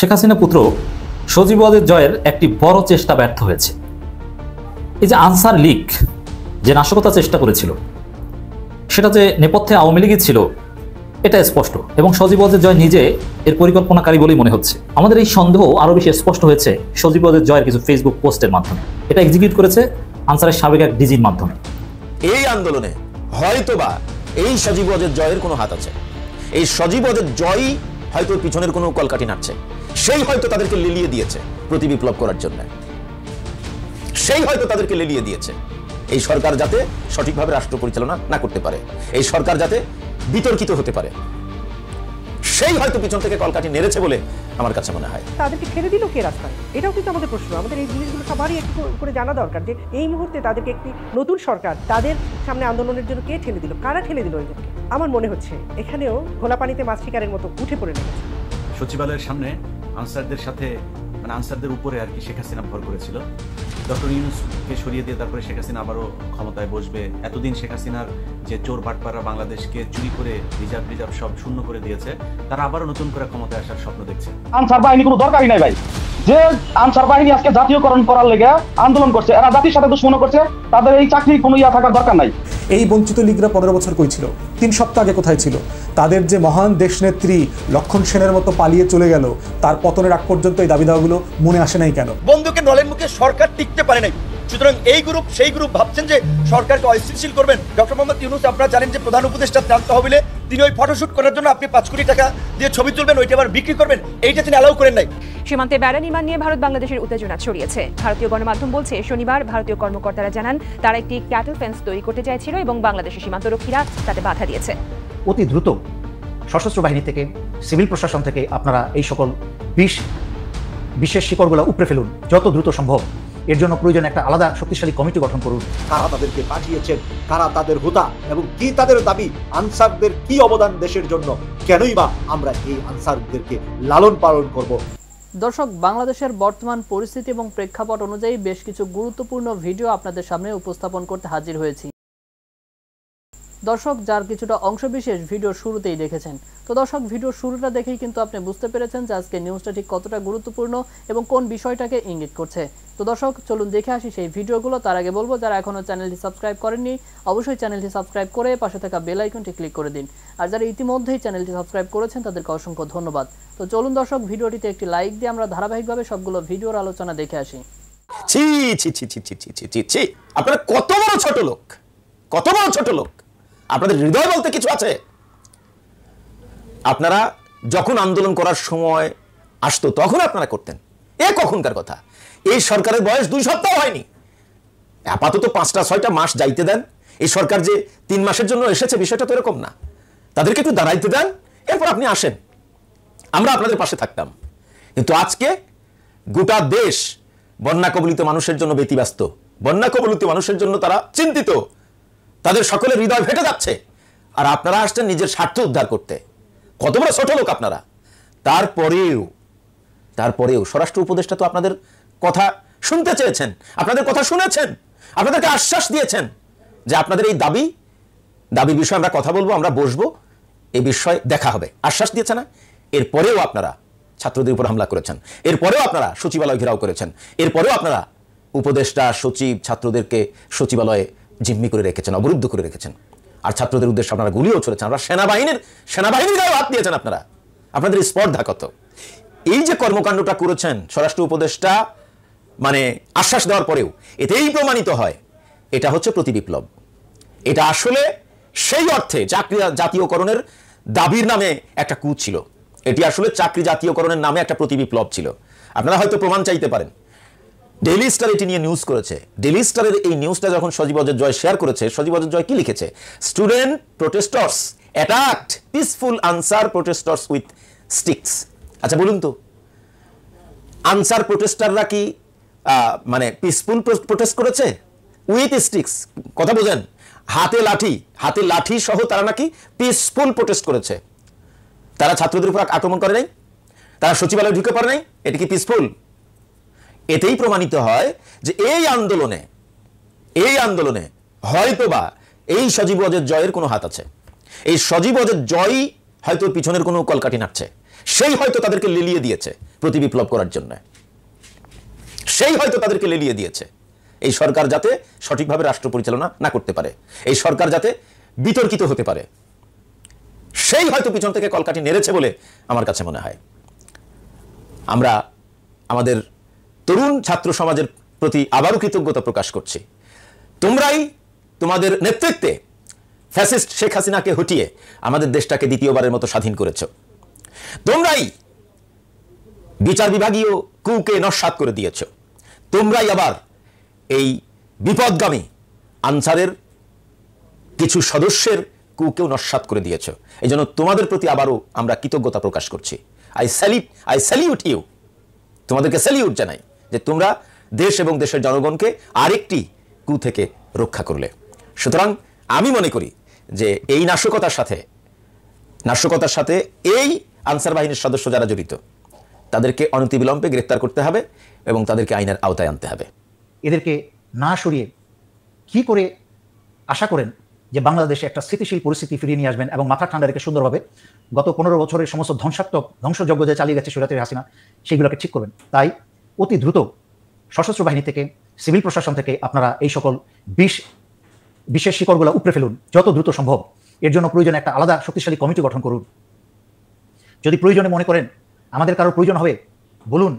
শেখ হাসিনা পুত্র সজীব ওয়াজেদ জয়ের একটি বড় চেষ্টা ব্যর্থ হয়েছে। এই যে আনসার লীগ যে নাশকতার চেষ্টা করেছিল, সেটা যে নেপথ্যে আওয়ামী লীগই ছিল এটা স্পষ্ট, এবং সজীব ওয়াজেদ জয় নিজে এর পরিকল্পনাকারী বলেই মনে হচ্ছে। আমাদের এই সন্দেহ আরও বেশি স্পষ্ট হয়েছে সজীব ওয়াজেদ জয়ের কিছু ফেসবুক পোস্টের মাধ্যমে। এটা এক্সিকিউট করেছে আনসারের সাবেক এক ডিজির মাধ্যমে। এই আন্দোলনে হয়তোবা এই সজীব ওয়াজেদ জয়ের কোনো হাত আছে। এই সজীব ওয়াজেদ জয় হয়তো পিছনের কোনো কলকাঠি নাড়ছে, সেই হয়তো তাদেরকে লেলিয়ে দিয়েছে প্রতি বিপ্লব করার জন্য, সেই হয়তো তাদেরকে লেলিয়ে দিয়েছে এই সরকার যাতে সঠিকভাবে রাষ্ট্র পরিচালনা না করতে পারে, এই সরকার যাতে বিতর্কিত হতে পারে, সেই হয়তো পিছন থেকে কলকাঠি নেড়েছে বলে আমার কাছে মনে হয়। তাদেরকে ছেড়ে দিল কে রাস্তায়? এটাও কিন্তু আমাদের প্রশ্ন। আমাদের এই জিনিসগুলো সবারই একটু করে জানা দরকার যে এই মুহূর্তে তাদেরকে একটি নতুন সরকার তাদের সামনে আন্দোলনের জন্য কে ঠেলে দিল, কারা ঠেলে দিল এদেরকে? আমার মনে হচ্ছে এখানেও ঘোলা পানিতে মাছ শিকারের মতো উঠে পড়ে লেগেছে। সচিবালয়ের সামনে আনসারদের সাথে আনসারদের উপরে আর কি শেখ হাসিনা ভর করেছিল। ডক্টর ইউনূসকে সরিয়ে দিয়ে তারপরে শেখ হাসিনা আবারও ক্ষমতায় বসবে। এতদিন শেখ হাসিনার যে চোর বাটপাড়া বাংলাদেশকে চুরি করে রিজার্ভ সব শূন্য করে দিয়েছে, তারা আবারও নতুন করে ক্ষমতায় আসার স্বপ্ন দেখছে। আনসার বাহিনী কোনো দরকারই নাই ভাই। যে আনসার বাহিনী আজকে জাতীয়করণ করার লেগে আন্দোলন করছে, এরা জাতির সাথে দুশ্মনী করছে, তাদের এই চাকরি কোনো থাকার দরকার নাই। এই বঞ্চিত লীগরা 15 বছর কই ছিল? 3 সপ্তাহ আগে কোথায় ছিল? তাদের যে মহান দেশনেত্রী লক্ষণ সেনের মতো পালিয়ে চলে গেল, তার পতনের আগ পর্যন্ত এই দাবি দাওয়াগুলো মনে আসে নাই কেন? বন্দুকের নলের মুখে সরকার টিকতে পারে নাই, সুতরাং এই গ্রুপ সেই গ্রুপ ভাবছেন যে সরকারকে অস্থিতিশীল করবেন। ডক্টর মোহাম্মদ ইউনূস, আপনারা জানেন যে প্রধান উপদেষ্টা ত্রাণ তহবিলে তিনি ওই ফটোশুট করার জন্য আপনি 5 কোটি টাকা দিয়ে ছবি তুলবেন, ওইটা আবার বিক্রি করবেন, এইটা তিনি অ্যালাউ করেন নাই। সীমান্তে বেড়া নির্মাণ নিয়ে ভারত বাংলাদেশের উত্তেজনা ছড়িয়েছে। ভারতীয় গণমাধ্যম বলছে শনিবার ভারতীয় কর্মকর্তারা জানান তারা একটি ক্যাটল ফেন্স তৈরি করতে চাইছিল এবং বাংলাদেশের সীমান্তরক্ষীরা তাতে বাধা দিয়েছে। অতি দ্রুত সশস্ত্র বাহিনী থেকে, সিভিল প্রশাসন থেকে আপনারা এই সকল বিশেষ শিকড়গুলো উপড়ে ফেলুন যত দ্রুত সম্ভব। এর জন্য প্রয়োজন একটা আলাদা শক্তিশালী কমিটি গঠন করুন। কারা তাদেরকে পাঠিয়েছেন, কারা তাদের হোতা, এবং কি তাদের দাবি, আনসারদের কি অবদান দেশের জন্য, কেনই বা আমরা এই আনসারদেরকে লালন পালন করব। দর্শক, বাংলাদেশের বর্তমান পরিস্থিতি এবং প্রেক্ষাপট অনুযায়ী বেশ কিছু গুরুত্বপূর্ণ ভিডিও আপনাদের সামনে উপস্থাপন করতে হাজির হয়েছি। দর্শক, যার কিছুটা অংশবিশেষ ভিডিও শুরুতেই দেখেছেন। তো দর্শক, ভিডিওর শুরুটা দেখেই কিন্তু আপনি বুঝতে পেরেছেন যে আজকে নিউজটা ঠিক কতটা গুরুত্বপূর্ণ এবং কোন বিষয়টাকে ইঙ্গিত করছে। তো দর্শক, চলুন দেখে আসি সেই ভিডিওগুলো। তার আগে বলবো, যারা এখনও চ্যানেলটি সাবস্ক্রাইব করেননি অবশ্যই চ্যানেলটি সাবস্ক্রাইব করে পাশে থাকা বেল আইকনটি ক্লিক করে দিন। আর যারা ইতিমধ্যেই চ্যানেলটি সাবস্ক্রাইব করেছেন তাদেরকে অসংখ্য ধন্যবাদ। তো চলুন দর্শক, ভিডিওটিতে একটি লাইক দিয়ে আমরা ধারাবাহিকভাবে সবগুলো ভিডিওর আলোচনা দেখে আসি। ছি ছি ছি ছি ছি ছি ছি ছি, আপনারা কত বড় ছোট লোক, কত বড় ছোট লোক! আপনাদের হৃদয় বলতে কিছু আছে? আপনারা যখন আন্দোলন করার সময় আসতো তখন আপনারা করতেন। এ কখনকার কথা? এই সরকারের বয়স 2 সপ্তাহ হয়নি, আপাতত 5-6টা মাস যাইতে দেন। এই সরকার যে 3 মাসের জন্য এসেছে বিষয়টা তো এরকম না। তাদেরকে একটু দাঁড়াইতে দেন, এরপর আপনি আসেন, আমরা আপনাদের পাশে থাকতাম। কিন্তু আজকে গোটা দেশ বন্যা কবলিত মানুষের জন্য ব্যতিব্যস্ত, বন্যা কবলিত মানুষের জন্য তারা চিন্তিত, তাদের সকলের হৃদয় ফেটে যাচ্ছে, আর আপনারা আসছেন নিজের স্বার্থ উদ্ধার করতে। কত বড় ছোট লোক আপনারা! তারপরেও স্বরাষ্ট্র উপদেষ্টা তো আপনাদের কথা শুনতে চেয়েছেন, আপনাদের কথা শুনেছেন, আপনাদেরকে আশ্বাস দিয়েছেন যে আপনাদের এই দাবির বিষয়ে আমরা কথা বলবো, আমরা বসবো, এই বিষয়ে দেখা হবে, আশ্বাস দিয়েছে না? এরপরেও আপনারা ছাত্রদের উপর হামলা করেছেন, এরপরেও আপনারা সচিবালয় ঘেরাও করেছেন, এরপরেও আপনারা উপদেষ্টা, সচিব, ছাত্রদেরকে সচিবালয়ে জিম্মি করে রেখেছেন, অবরুদ্ধ করে রেখেছেন, আর ছাত্রদের উদ্দেশ্যে আপনারা গুলিও ছড়েছেন। আপনারা সেনাবাহিনীর গায়ে হাত দিয়েছেন। আপনাদের স্পর্ধা কত! এই যে কর্মকাণ্ডটা করেছেন স্বরাষ্ট্র উপদেষ্টা আশ্বাস দেওয়ার পরেও, এতেই প্রমাণিত হয় এটা হচ্ছে প্রতি বিপ্লব। এটা আসলে সেই অর্থে চাকরি জাতীয়করণের দাবির নামে একটা কূপ ছিল, এটি আসলে চাকরি জাতীয়করণের নামে একটা প্রতি বিপ্লব ছিল। আপনারা হয়তো প্রমাণ চাইতে পারেন। ডেইলি স্টার এটি নিয়ে নিউজ করেছে। ডেইলি স্টারের এই নিউজটা যখন সজীব ওয়াজেদ জয় শেয়ার করেছে, সজীব ওয়াজেদ জয় কি লিখেছে? Student protesters attacked peaceful answer protesters with sticks. আচ্ছা বলুন তো, আনসার প্রোটেস্টাররা কি পিসফুল প্রোটেস্ট করেছে? উইথ স্টিক্স, কথা বোঝেন? হাতে লাঠি সহ তারা নাকি পিসফুল প্রোটেস্ট করেছে। তারা ছাত্রদের উপর আক্রমণ করে নাই, তারা সচিবালয়ে ঢুকে পড়ে নাই। এটা কি পিসফুল? এতেই প্রমাণিত হয় যে এই আন্দোলনে হয়তোবা এই সজীব ওয়াজেদ জয়ের কোনো হাত আছে। এই সজীব ওয়াজেদ জয় হয়তো পিছনের কোনো কলকাঠি নাড়ছে, সেই হয়তো তাদেরকে লেলিয়ে দিয়েছে প্রতি বিপ্লব করার জন্য, সেই হয়তো তাদেরকে লেলিয়ে দিয়েছে এই সরকার যাতে সঠিকভাবে রাষ্ট্র পরিচালনা না করতে পারে, এই সরকার যাতে বিতর্কিত হতে পারে, সেই হয়তো পিছন থেকে কলকাঠি নেড়েছে বলে আমার কাছে মনে হয়। আমরা আমাদের তরুণ ছাত্র সমাজের প্রতি আবারও কৃতজ্ঞতা প্রকাশ করছি। তোমরাই তোমাদের নেতৃত্বে ফ্যাসিস্ট শেখ হাসিনাকে হটিয়ে আমাদের দেশটাকে দ্বিতীয়বারের মতো স্বাধীন করেছ। তোমরাই বিচার বিভাগীয় কুকে নস্যাৎ করে দিয়েছ। তোমরাই আবার এই বিপদগামী আনসারের কিছু সদস্যের কুকেও নস্যাৎ করে দিয়েছ। এই জন্য তোমাদের প্রতি আবারও আমরা কৃতজ্ঞতা প্রকাশ করছি। আই স্যালিউট ইউ, তোমাদেরকে স্যালিউট জানাই যে তোমরা দেশ এবং দেশের জনগণকে আরেকটি কু থেকে রক্ষা করলে। সুতরাং আমি মনে করি যে এই নাশকতার সাথে এই আনসার বাহিনীর সদস্য যারা জড়িত তাদেরকে অনতিবিলম্বে গ্রেফতার করতে হবে এবং তাদেরকে আইনের আওতায় আনতে হবে। এদেরকে না সরিয়ে কি করে আশা করেন যে বাংলাদেশে একটা স্থিতিশীল পরিস্থিতি ফিরিয়ে নিয়ে আসবেন এবং মাথা ঠান্ডা রেখে সুন্দরভাবে গত 15 বছরের সমস্ত ধ্বংসযজ্ঞ যে চালিয়ে গেছে স্বৈরাচারী হাসিনা সেগুলোকে ঠিক করবেন। তাই অতি দ্রুত সশস্ত্র বাহিনী থেকে, সিভিল প্রশাসন থেকে আপনারা এই সকল বিশেষ শিকড়গুলো উপড়ে ফেলুন যত দ্রুত সম্ভব। এর জন্য প্রয়োজনে একটা আলাদা শক্তিশালী কমিটি গঠন করুন। যদি প্রয়োজনে মনে করেন আমাদের কারোর প্রয়োজন হবে বলুন,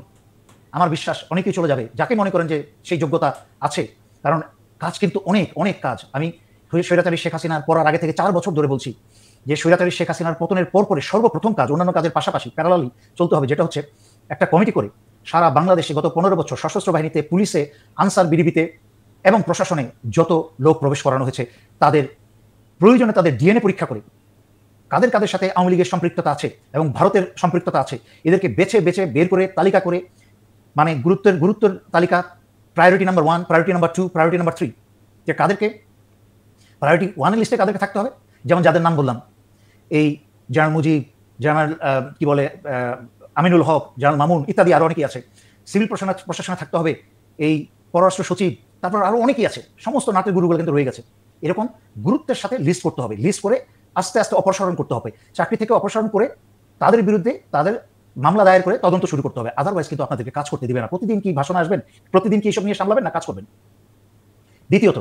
আমার বিশ্বাস অনেকেই চলে যাবে যাকে মনে করেন যে সেই যোগ্যতা আছে। কারণ কাজ কিন্তু অনেক কাজ। আমি স্বৈরাচারী শেখ হাসিনার পড়ার আগে থেকে 4 বছর ধরে বলছি যে স্বৈরাচারী শেখ হাসিনার পতনের পরে সর্বপ্রথম কাজ অন্যান্য কাজের পাশাপাশি প্যারালালি চলতে হবে, যেটা হচ্ছে একটা কমিটি করে সারা বাংলাদেশে গত 15 বছর সশস্ত্র বাহিনীতে, পুলিশে, আনসার বিডিবিতে এবং প্রশাসনে যত লোক প্রবেশ করানো হয়েছে তাদের প্রয়োজনে তাদের ডিএনএ পরীক্ষা করে কাদের সাথে আওয়ামী লীগের সম্পৃক্ততা আছে এবং ভারতের সম্পৃক্ততা আছে এদেরকে বেছে বের করে তালিকা করে, মানে গুরুত্বের তালিকা, priority number 1, priority number 2, priority number 3, যে কাদেরকে প্রায়োরিটি 1 এর লিস্টে কাদেরকে থাকতে হবে। যেমন যাদের নাম বললাম, এই জেনারেল মুজিব, জেনারেল আমিনুল হক, জেনারেল মামুন ইত্যাদি আরও অনেকেই আছে। সিভিল প্রশাসনে থাকতে হবে এই পররাষ্ট্র সচিব, তারপর আরও অনেকেই আছে। সমস্ত নাটের গুরুগুলো কিন্তু রয়ে গেছে। এরকম গুরুত্বের সাথে লিস্ট করতে হবে, লিস্ট করে আস্তে আস্তে অপসারণ করতে হবে, চাকরি থেকে অপসারণ করে তাদের বিরুদ্ধে তাদের মামলা দায়ের করে তদন্ত শুরু করতে হবে। আদারওয়াইজ কিন্তু আপনাদেরকে কাজ করতে দিবে না। প্রতিদিন কি ভাষণ আসবেন, প্রতিদিন কি এসব নিয়ে সামলাবেন না, কাজ করবেন। দ্বিতীয়ত,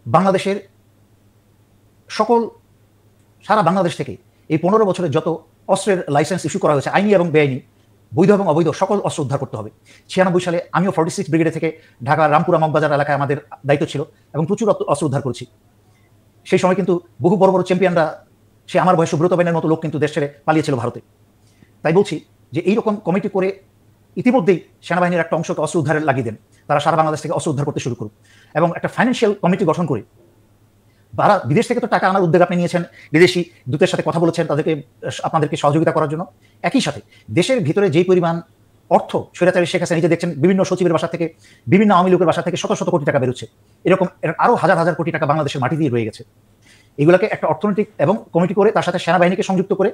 বাংলাদেশের সারা বাংলাদেশ থেকে এই 15 বছরের যত অস্ত্রের লাইসেন্স ইস্যু করা হয়েছে, আইনি এবং বেআইনি, বৈধ এবং অবৈধ, সকল অস্ত্র উদ্ধার করতে হবে। 96 সালে আমিও 46 ব্রিগেডে থেকে ঢাকার রামপুরা মগবাজার এলাকায় আমাদের দায়িত্ব ছিল এবং প্রচুর অস্ত্র উদ্ধার করেছি। সেই সময় কিন্তু বহু বড় চ্যাম্পিয়নরা, সে আমার বয়স সুব্রত বেনের মতো লোক কিন্তু দেশ ছেড়ে পালিয়েছিল ভারতে। তাই বলছি যে এইরকম কমিটি করে ইতিমধ্যেই সেনাবাহিনীর একটা অংশকে অস্ত্র উদ্ধারে লাগিয়ে দেন, তারা সারা বাংলাদেশ থেকে অস্ত্র উদ্ধার করতে শুরু করুন। এবং একটা ফাইন্যান্সিয়াল কমিটি গঠন করে, বিদেশ থেকে তো টাকা আনার উদ্যোগ আপনি নিয়েছেন, বিদেশি দূতের সাথে কথা বলেছেন আপনাদেরকে সহযোগিতা করার জন্য। একই সাথে দেশের ভিতরে যেই পরিমাণ অর্থ স্বৈরাচারী শেখ হাসিনা নিজে দেখছেন, বিভিন্ন সচিবের বাসা থেকে, বিভিন্ন আওয়ামী লীগের বাসা থেকে শত কোটি টাকা বেরোচ্ছে, এরকম আরও হাজার কোটি টাকা বাংলাদেশের মাটি দিয়ে রয়ে গেছে। এগুলোকে একটা অর্থনৈতিক এবং কমিটি করে, তার সাথে সেনাবাহিনীকে সংযুক্ত করে,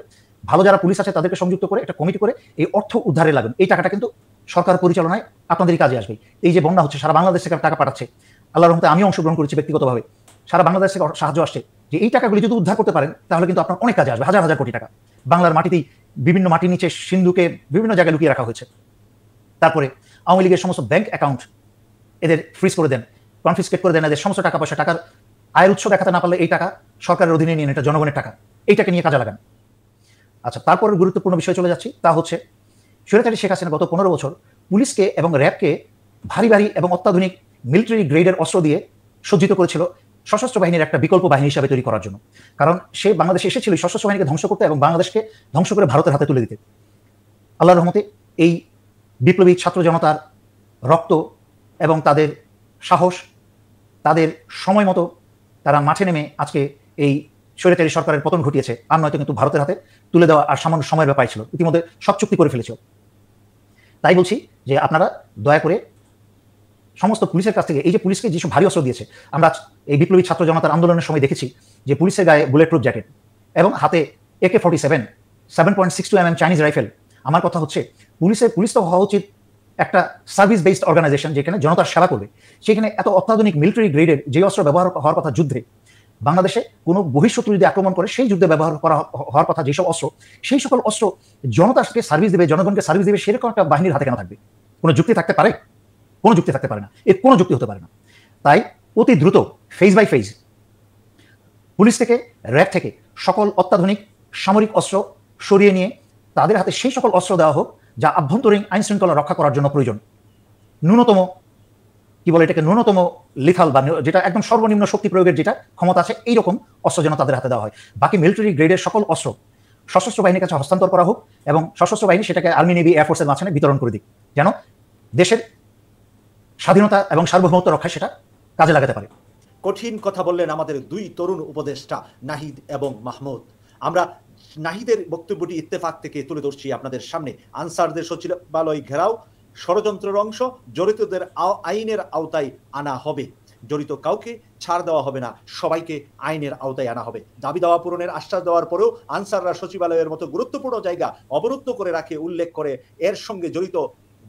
ভালো যারা পুলিশ আছে তাদেরকে সংযুক্ত করে একটা কমিটি করে এই অর্থ উদ্ধারে লাগুন। এই টাকাটা কিন্তু সরকার পরিচালনায় আপনাদেরই কাজে আসবে। এই যে বন্যা হচ্ছে, সারা বাংলাদেশ থেকে টাকা পাঠাচ্ছে, আল্লাহর রহমতে আমিও অংশগ্রহণ করেছি ব্যক্তিগতভাবে, সারা বাংলাদেশ থেকে সাহায্য আসছে। যে এই টাকাগুলি যদি উদ্ধার করতে পারেন তাহলে কিন্তু আপনার অনেক কাজে আসবে। হাজার কোটি টাকা বাংলার মাটিতেই বিভিন্ন মাটির নিচে সিন্ধুকে বিভিন্ন জায়গায় লুকিয়ে রাখা হয়েছে। তারপরে আওয়ামী লীগের সমস্ত ব্যাংক অ্যাকাউন্ট এদের ফ্রিজ করে দেন, কনফিসকেট করে দেন। এদের সমস্ত টাকা পয়সা, টাকার আয়ের উৎস দেখাতে না পারলে এই টাকা সরকারের অধীনে নিয়ে, এটা জনগণের টাকা, এইটাকে নিয়ে কাজে লাগান। আচ্ছা, তারপরে গুরুত্বপূর্ণ বিষয় চলে যাচ্ছি, তা হচ্ছে স্বৈরাচারী শেখ হাসিনা গত 15 বছর পুলিশকে এবং র্যাবকে ভারী এবং অত্যাধুনিক মিলিটারি গ্রেডের অস্ত্র দিয়ে সজ্জিত করেছিল সশস্ত্র বাহিনীর একটা বিকল্প বাহিনী হিসাবে তৈরি করার জন্য। কারণ সে বাংলাদেশে এসেছিল সশস্ত্র বাহিনীকে ধ্বংস করতে এবং বাংলাদেশকে ধ্বংস করে ভারতের হাতে তুলে দিতে। আল্লাহর রহমতে এই বিপ্লবী ছাত্র জনতার রক্ত এবং তাদের সাহস, তাদের সময় মতো তারা মাঠে নেমে আজকে এই স্বৈরাচারী সরকারের পতন ঘটিয়েছে। আর নয়তো কিন্তু ভারতের হাতে তুলে দেওয়া আর সামান্য সময়ের ব্যাপার ছিল, ইতিমধ্যে সব চুক্তি করে ফেলেছিল। তাই বলছি যে আপনারা দয়া করে সমস্ত পুলিশের কাছ থেকে, এই যে পুলিশকে যেসব ভারী অস্ত্র দিয়েছে, আমরা এই বিপ্লবী ছাত্র জনতার আন্দোলনের সময় দেখেছি যে পুলিশের গায়ে বুলেট প্রুফ জ্যাকেট এবং হাতে AK-47 7.62 mm চাইনিজ রাইফেল। আমার কথা হচ্ছে পুলিশ তো হওয়া উচিত একটা সার্ভিস বেসড অর্গানাইজেশন, যেখানে জনতার সেবা করবে। সেখানে এত অত্যাধুনিক মিলিটারি গ্রেডের যে অস্ত্র ব্যবহার হওয়ার কথা যুদ্ধে, বাংলাদেশে কোনো বহিঃশত্রু যদি আক্রমণ করে সেই যুদ্ধে ব্যবহার করা হওয়ার কথা যেসব অস্ত্র, সেই সকল অস্ত্র জনতাকে সার্ভিস দেবে, জনগণকে সার্ভিস দেবে, সেরকম একটা বাহিনীর হাতে কেন থাকবে? কোনো যুক্তি থাকতে পারে? কোনো যুক্তি থাকতে পারে না, এর কোনো যুক্তি হতে পারে না। তাই অতি দ্রুত ফেজ বাই ফেজ পুলিশ থেকে, র্যাব থেকে সকল অত্যাধুনিক সামরিক অস্ত্র সরিয়ে নিয়ে তাদের হাতে সেই সকল অস্ত্র দেওয়া হোক যা আভ্যন্তরীণ আইন শৃঙ্খলা রক্ষা করার জন্য প্রয়োজন। ন্যূনতম কি বলে এটাকে, ন্যূনতম লিথাল বা যেটা একদম সর্বনিম্ন শক্তি প্রয়োগের যেটা ক্ষমতা আছে, এইরকম অস্ত্র যেন তাদের হাতে দেওয়া হয়। বাকি মিলিটারি গ্রেডের সকল অস্ত্র সশস্ত্র বাহিনীর কাছে হস্তান্তর করা হোক এবং সশস্ত্র বাহিনী সেটাকে আর্মি, নেভি, এয়ারফোর্সের মাঝখানে বিতরণ করে দিক, যেন দেশের স্বাধীনতা এবং সার্বভৌমত্ব রক্ষায় সেটা কাজে লাগাতে পারে। কঠিন কথা বললেন আমাদের দুই তরুণ উপদেষ্টা নাহিদ এবং মাহমুদ। আমরা নাহিদের বক্তব্যটি ইত্তেফাক থেকে তুলে ধরছি আপনাদের সামনে। আনসারদের সচিবালয় ঘেরাও ষড়যন্ত্রের অংশ, জড়িতদের আইনের আওতায় আনা হবে, জড়িত কাউকে ছাড় দেওয়া হবে না, সবাইকে আইনের আওতায় আনা হবে। দাবি দাওয়া পূরণের আশ্বাস দেওয়ার পরেও আনসাররা সচিবালয়ের মতো গুরুত্বপূর্ণ জায়গা অবরুদ্ধ করে রাখে উল্লেখ করে এর সঙ্গে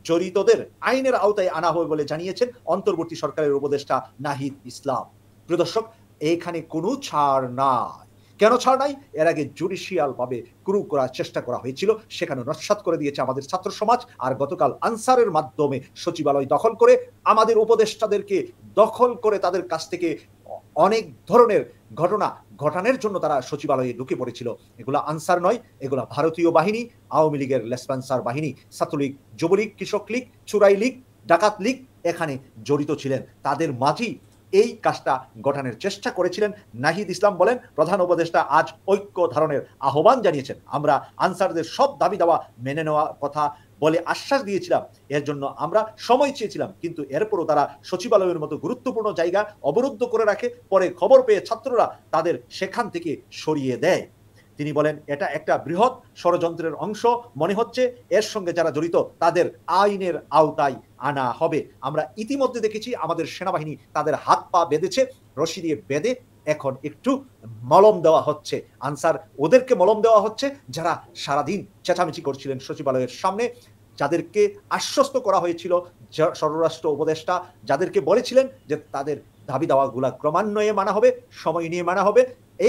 জড়িতদের আইনের আওতায় আনা হবে বলে জানিয়েছেন অন্তর্বর্তী সরকারের উপদেষ্টা নাহিদ ইসলাম। প্রিয় দর্শক, এখানে কোনো ছাড় নাই। কেন ছাড় নাই? এর আগে জুডিশিয়াল ভাবে ক্রু করার চেষ্টা করা হয়েছিল, সেখানে নস্যাৎ করে দিয়েছে আমাদের ছাত্র সমাজ। আর গতকাল আনসারের মাধ্যমে সচিবালয় দখল করে আমাদের উপদেষ্টাদেরকে দখল করে তাদের কাছ থেকে অনেক ধরনের ঘটনা ঘটানোর জন্য তারা সচিবালয়ে ঢুকে পড়েছিল। এগুলো আনসার নয়, এগুলো ভারতীয় বাহিনী, আওয়ামী লীগের লেসপেন্সার বাহিনী, ছাত্রলীগ, যুবলীগ, কৃষক লীগ, চুরাই লীগ, ডাকাত লীগ এখানে জড়িত ছিলেন। তাদের মাঝেই এই কাজটা গঠনের চেষ্টা করেছিলেন। নাহিদ ইসলাম বলেন, প্রধান উপদেষ্টা আজ ঐক্য ধারণের আহ্বান জানিয়েছেন। আমরা আনসারদের সব দাবি দাওয়া মেনে নেওয়ার কথা বলে আশ্বাস দিয়েছিলাম, এর জন্য আমরা সময় চেয়েছিলাম, কিন্তু এরপরও তারা সচিবালয়ের মতো গুরুত্বপূর্ণ জায়গা অবরুদ্ধ করে রাখে। পরে খবর পেয়ে ছাত্ররা তাদের সেখান থেকে সরিয়ে দেয়। তিনি বলেন, এটা একটা বৃহৎ ষড়যন্ত্রের অংশ মনে হচ্ছে, এর সঙ্গে যারা জড়িত তাদের আইনের আওতায় আনা হবে। আমরা ইতিমধ্যে দেখেছি আমাদের সেনাবাহিনী তাদের হাত পা বেঁধেছে, রশি দিয়ে বেঁধে এখন একটু মলম দেওয়া হচ্ছে। আনসার ওদেরকে মলম দেওয়া হচ্ছে যারা সারাদিন চেঁচামেচি করছিলেন সচিবালয়ের সামনে, যাদেরকে আশ্বস্ত করা হয়েছিল স্বরাষ্ট্র উপদেষ্টা, যাদেরকে বলেছিলেন যে তাদের দাবি দাওয়াগুলা ক্রমান্বয়ে মানা হবে, সময় নিয়ে মানা হবে।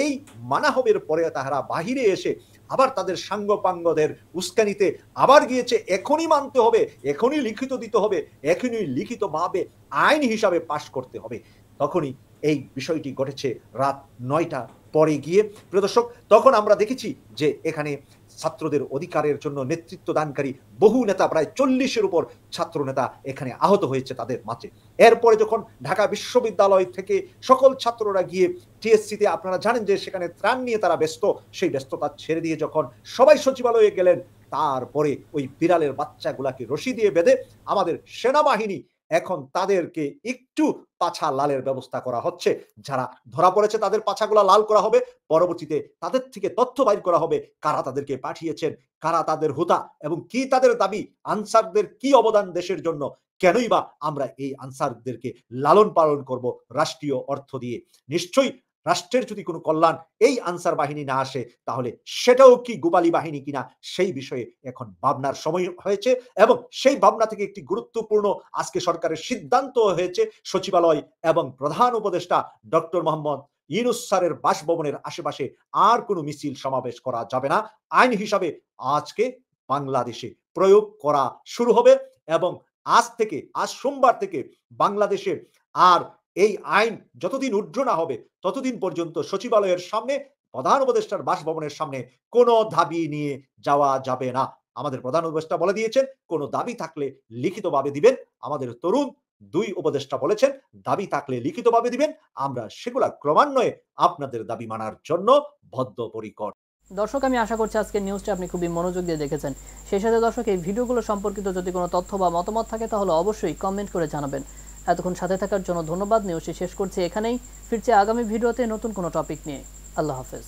এই মানা হবের পরে তাহারা বাহিরে এসে আবার তাদের সাঙ্গপাঙ্গদের উস্কানিতে আবার গিয়েছে, এখনই মানতে হবে, এখনই লিখিত দিতে হবে, এখনই লিখিতভাবে আইন হিসাবে পাশ করতে হবে। তখনই এই বিষয়টি ঘটেছে রাত ৯টা পরে গিয়ে। প্রিয় দর্শক, তখন আমরা দেখেছি যে এখানে ছাত্রদের অধিকারের জন্য নেতৃত্ব দানকারী বহু নেতা, প্রায় 40-এর উপর ছাত্র নেতা এখানে আহত হয়েছে তাদের মাঝে। এরপরে যখন ঢাকা বিশ্ববিদ্যালয় থেকে সকল ছাত্ররা গিয়ে টিএসসিতে, আপনারা জানেন যে সেখানে ত্রাণ নিয়ে তারা ব্যস্ত, সেই ব্যস্ততা ছেড়ে দিয়ে যখন সবাই সচিবালয়ে গেলেন, তারপরে ওই বিড়ালের বাচ্চাগুলাকে রশি দিয়ে বেঁধে আমাদের সেনাবাহিনী এখন তাদেরকে একটু পাছা লালের ব্যবস্থা করা হচ্ছে। যারা ধরা পড়েছে তাদের পাছাগুলা লাল করা হবে, পরবর্তীতে তাদের থেকে তথ্য বাইর করা হবে কারা তাদেরকে পাঠিয়েছেন, কারা তাদের হোতা এবং কি তাদের দাবি, আনসারদের কি অবদান দেশের জন্য, কেনই বা আমরা এই আনসারদেরকে লালন পালন করব রাষ্ট্রীয় অর্থ দিয়ে। নিশ্চয়ই রাষ্ট্রের যদি কোনো কল্যাণ এই আনসার বাহিনী না আসে, তাহলে সেটাও কি গোপালী বাহিনী কিনা, সেই বিষয়ে এখন ভাবনার সময় হয়েছে। এবং সেই ভাবনা থেকে একটি গুরুত্বপূর্ণ আজকে সরকারের সিদ্ধান্ত হয়েছে, সচিবালয় এবং প্রধান উপদেষ্টা ডক্টর মোহাম্মদ ইউনূস স্যারের বাসভবনের আশেপাশে আর কোনো মিছিল সমাবেশ করা যাবে না। আইন হিসাবে আজকে বাংলাদেশে প্রয়োগ করা শুরু হবে এবং আজ সোমবার থেকে বাংলাদেশে আর এই আইন যতদিন উড্র না হবে ততদিন পর্যন্ত সচিবালয়ের সামনে, প্রধান উপদেষ্টার বাসভবনের সামনে কোনো দাবি নিয়ে যাওয়া যাবে না। আমাদের প্রধান উপদেষ্টা বলে দিয়েছেন, কোনো দাবি থাকলে লিখিতভাবে দিবেন। আমাদের তরুণ দুই উপদেষ্টা বলেছেন, দাবি থাকলে লিখিতভাবে দিবেন, আমরা সেগুলা ক্রমান্বয়ে আপনাদের দাবি মানার জন্য বদ্ধপরিকর। দর্শক, আমি আশা করছি আজকের নিউজটা আপনি খুবই মনোযোগ দিয়ে দেখেছেন। সেই সাথে দর্শক, এই ভিডিওগুলো সম্পর্কিত যদি কোনো তথ্য বা মতামত থাকে তাহলে অবশ্যই কমেন্ট করে জানাবেন। এতক্ষণ সাথে থাকার জন্য ধন্যবাদ। নিউজটি শেষ করছি এখানেই, ফিরছে আগামী ভিডিওতে নতুন কোনো টপিক নিয়ে। আল্লাহ হাফেজ।